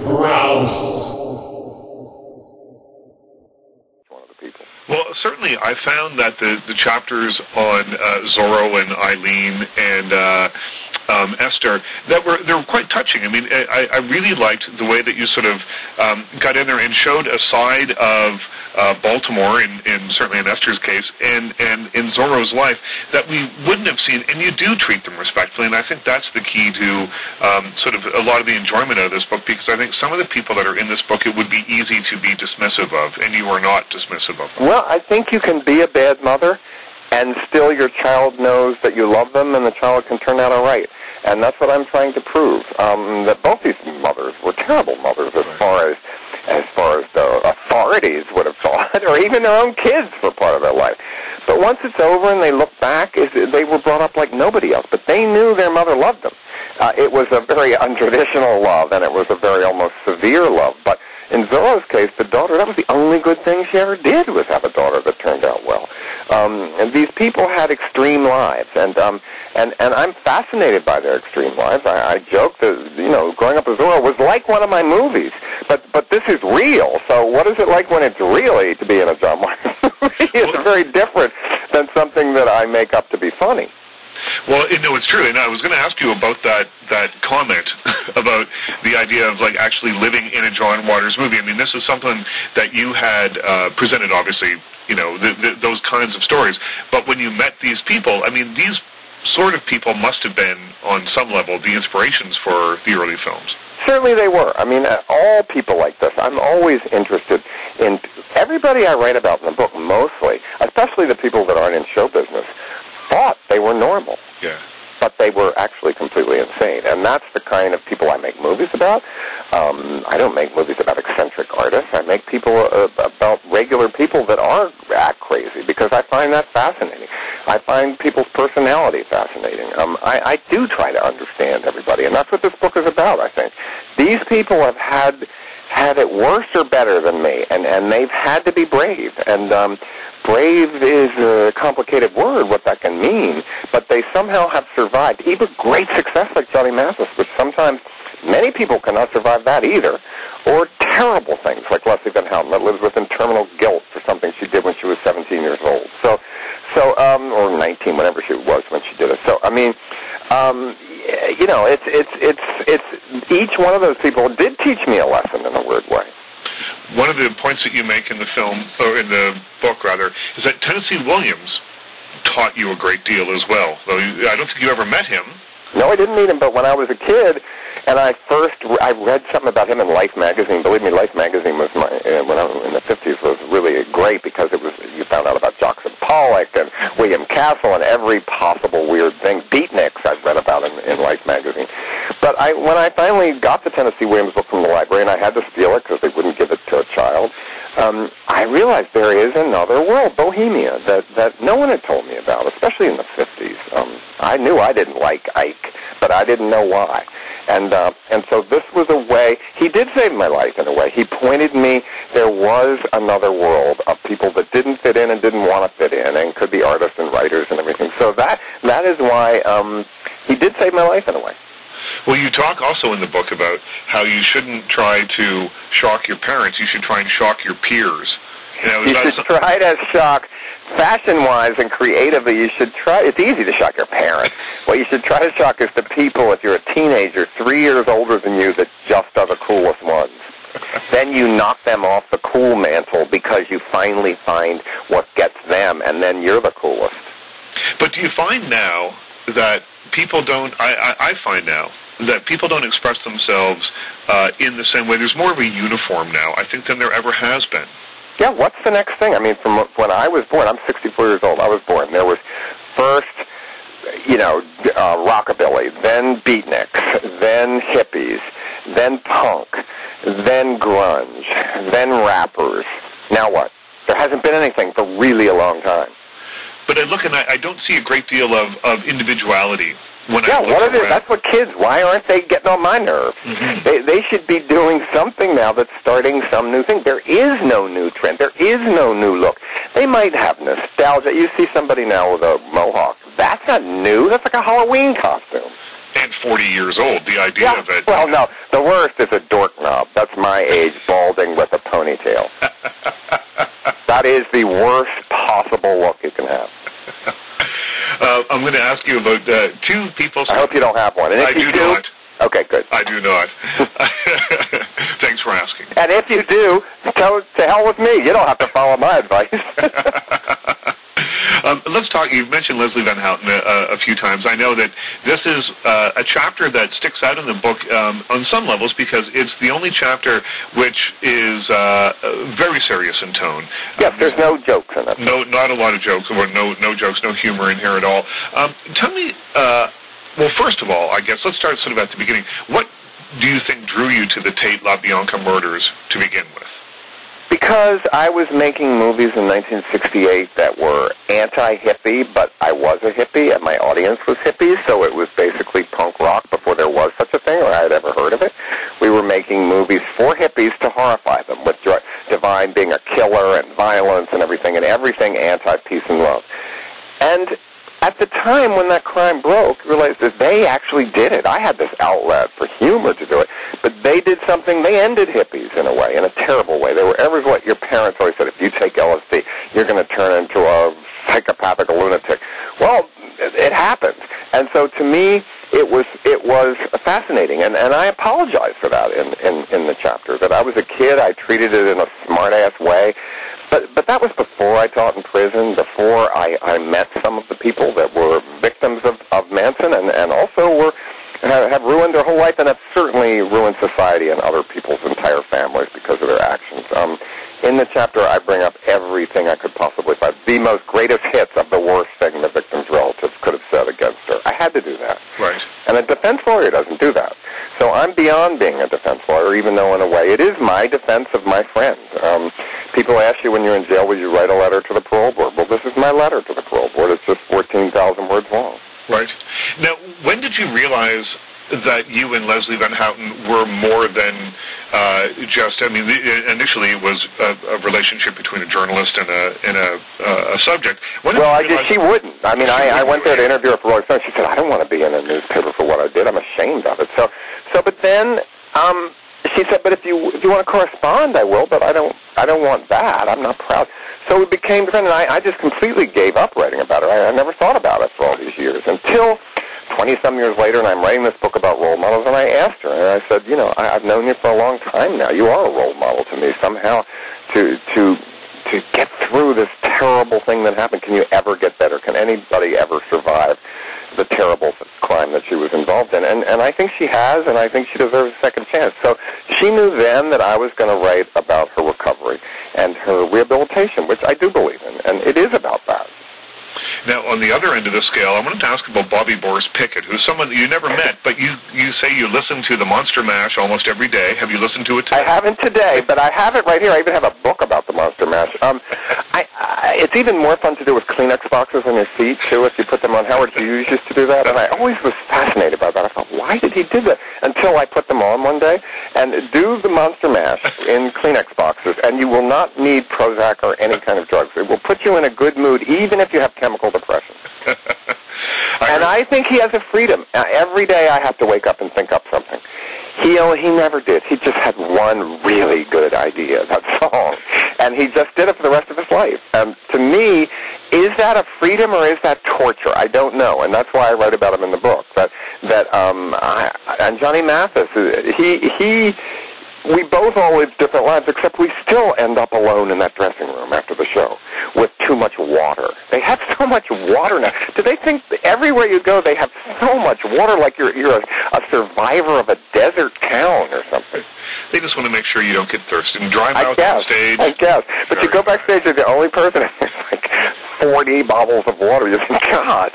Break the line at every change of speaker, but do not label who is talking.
Crouse.
Well, certainly I found that the chapters on Zorro and Eileen and Esther, they were quite touching. I mean, I really liked the way that you sort of got in there and showed a side of Baltimore, in certainly in Esther's case, and in Zorro's life that we wouldn't have seen, and you do treat them respectfully, and I think that's the key to sort of a lot of the enjoyment of this book, because I think some of the people that are in this book, it would be easy to be dismissive of, and you are not dismissive of them.
Well, I think you can be a bad mother, and still your child knows that you love them, and the child can turn out all right. And that's what I'm trying to prove, that both these mothers were terrible mothers as far as the authorities would have thought, or even their own kids for part of their life. But once it's over and they look back, they were brought up like nobody else, but they knew their mother loved them. It was a very untraditional love, and it was a very almost severe love. But in Zorro's case, the daughter, that was the only good thing she ever did, was have a daughter that turned out well. And these people had extreme lives, and I'm fascinated by their extreme lives. I joke that, growing up as Zorro was like one of my movies, but this is real. So what is it like when it's really to be in a John Waters movie? It's very different than something that I make up to be funny.
Well, it's true, and I was going to ask you about that comment about the idea of like actually living in a John Waters movie. I mean, this is something that you had presented, obviously, those kinds of stories. But when you met these people, I mean, these sort of people must have been, on some level, the inspirations for the early films.
Certainly they were. I mean, all people like this. I'm always interested in everybody I write about in the book, mostly, especially the people that aren't in show business, thought they were normal.
Yeah.
But they were actually completely insane. And that's the kind of people I make movies about. I don't make movies about eccentric artists. I make people about regular people that act crazy, because I find that fascinating. I find people's personality fascinating. I do try to understand everybody, and that's what this book is about, I think. These people have had it worse or better than me, and they've had to be brave. And brave is a complicated word, what that can mean, but they somehow have survived. Even great success like Johnny Mathis, which sometimes many people cannot survive that either, or terrible things like Leslie Van Houten that lives with terminal guilt for something she did when she was 17 years old. Or 19, whatever she was when she did it. So, I mean, it's each one of those people did teach me a lesson in a weird way.
One of the points that you make in the film, or in the book rather, is that Tennessee Williams taught you a great deal as well. Though I don't think you ever met him.
No, I didn't meet him, but when I was a kid, and I read something about him in Life magazine. Believe me, Life magazine was when I was in the 50s, was really great, because you found out about Jackson Pollock and William Castle and every possible weird thing. Beatniks I've read about in Life magazine. But when I finally got the Tennessee Williams book from the library, and I had to steal it because they wouldn't give it to a child, I realized there is another world, Bohemia, that no one had told me about, especially in the 50s. I knew I didn't like Ike, but I didn't know why. And so this was a way, he did save my life in a way. He pointed me, there was another world of people that didn't fit in and didn't want to fit in, and could be artists and writers and everything. So that is why he did save my life in a way.
Well, you talk also in the book about how you shouldn't try to shock your parents. You should try and shock your peers.
You should try to shock, fashion-wise and creatively, you should try. It's easy to shock your parents. What you should try to shock is the people, if you're a teenager, 3 years older than you, that just are the coolest ones. Then you knock them off the cool mantle because you finally find what gets them, and then you're the coolest.
But do you find now that people don't, I find now, that people don't express themselves in the same way. There's more of a uniform now, I think, than there ever has been.
Yeah, what's the next thing? I mean, from when I was born, I'm 64 years old, I was born, there was first, rockabilly, then beatniks, then hippies, then punk, then grunge, then rappers. Now what? There hasn't been anything for really a long time.
But I look and I don't see a great deal of individuality. What
is it? That's what kids, why aren't they getting on my nerves? Mm-hmm. They should be doing something now that's starting some new thing. There is no new trend. There is no new look. They might have nostalgia. You see somebody now with a mohawk. That's not new. That's like a Halloween costume.
And 40 years old, the idea of it.
Well, no, the worst is a dork knob. That's my age, balding with a ponytail. That is the worst possible look you can have.
I'm going to ask you about two people.
I hope you don't have one. And if
I
you
do not.
Okay, good.
I do not. Thanks for asking.
And if you do, to hell with me. You don't have to follow my advice.
Let's talk. You've mentioned Leslie Van Houten a few times. I know that this is a chapter that sticks out in the book on some levels because it's the only chapter which is very serious in tone.
Yes, there's no jokes in it.
No, not a lot of jokes, or no jokes, no humor in here at all. Tell me, well, first of all, I guess let's start sort of at the beginning. What do you think drew you to the Tate LaBianca murders to begin with?
Because I was making movies in 1968 that were anti-hippie, but I was a hippie, and my audience was hippies, so it was basically punk rock before there was such a thing, or I had ever heard of it. We were making movies for hippies to horrify them, with Divine being a killer and violence and everything anti-peace and love. And at the time when that crime broke, I realized that they actually did it. I had this outlet for humor to do it, but they did something. They ended hippies in a way, in a terrible way. They were ever what your parents always said: if you take LSD, you're going to turn into a psychopathic lunatic. Well, it happened, and so to me, it was fascinating, and I apologize for that in the chapter. That I was a kid, I treated it in a smart-ass way. But that was before I taught in prison, before I met some of the people that were victims of Manson and also have ruined their whole life and have certainly ruined society and other people's entire families because of their actions. In the chapter, I bring up everything I could possibly find. The most greatest hits of the worst thing the victim's relatives could have said against her. I had to do that.
Right.
And a defense lawyer doesn't do that. So I'm beyond being a defense lawyer, even though in a way it is my defense of my friends. People ask you when you're in jail, will you write a letter to the parole board? Well, this is my letter to the parole board. It's just 14,000 words long.
Right. Now, when did you realize that you and Leslie Van Houten were more than just, I mean, initially it was a relationship between a journalist and a subject.
She wouldn't. I mean, I went there to interview her for Rolling Stone. She said, I don't want to be in a newspaper for what I did. I'm ashamed of it. But then she said, but if you want to correspond, I will, but I don't want that. I'm not proud. So we became friends, and I just completely gave up writing about her. I never thought about it for all these years until 20-some years later, and I'm writing this book about role models, and I asked her, and I said, I've known you for a long time now. You are a role model to me. Somehow, to get through this terrible thing that happened, can you ever get better? Can anybody ever survive the terrible crime that she was involved in? And I think she has, and I think she deserves a second chance. So she knew then that I was going to write about her recovery and her rehabilitation, which I do believe in, and it is about that.
Now, on the other end of the scale, I wanted to ask about Bobby Boris Pickett, who's someone that you never met, but you say you listen to the Monster Mash almost every day. Have you listened to it today?
I haven't today, but I have it right here. I even have a book about the Monster Mash. It's even more fun to do with Kleenex boxes on your seat, too, if you put them on. Howard Hughes used to do that, and I always was fascinated by that. I thought, why did he do that? Until I put them on one day, and do the Monster Mash in Kleenex boxes, and you will not need Prozac or any kind of drugs. It will put you in a good mood, even if you have chemical depression. And I think he has a freedom. Every day I have to wake up and think up something. He never did. He just had one really good idea, that song. And he just did it for the rest of his life. To me, is that a freedom or is that torture? I don't know. And that's why I write about him in the book. And Johnny Mathis, we both all live different lives, except we still end up alone in that dressing room after the show with too much water. They have so much water now. Do they think everywhere you go they have so much water, like you're a survivor of a desert town or something?
They just want to make sure you don't get thirsty and dry mouth on stage.
I guess. But you go backstage, you're the only person, and there's like 40 bottles of water. You think, God,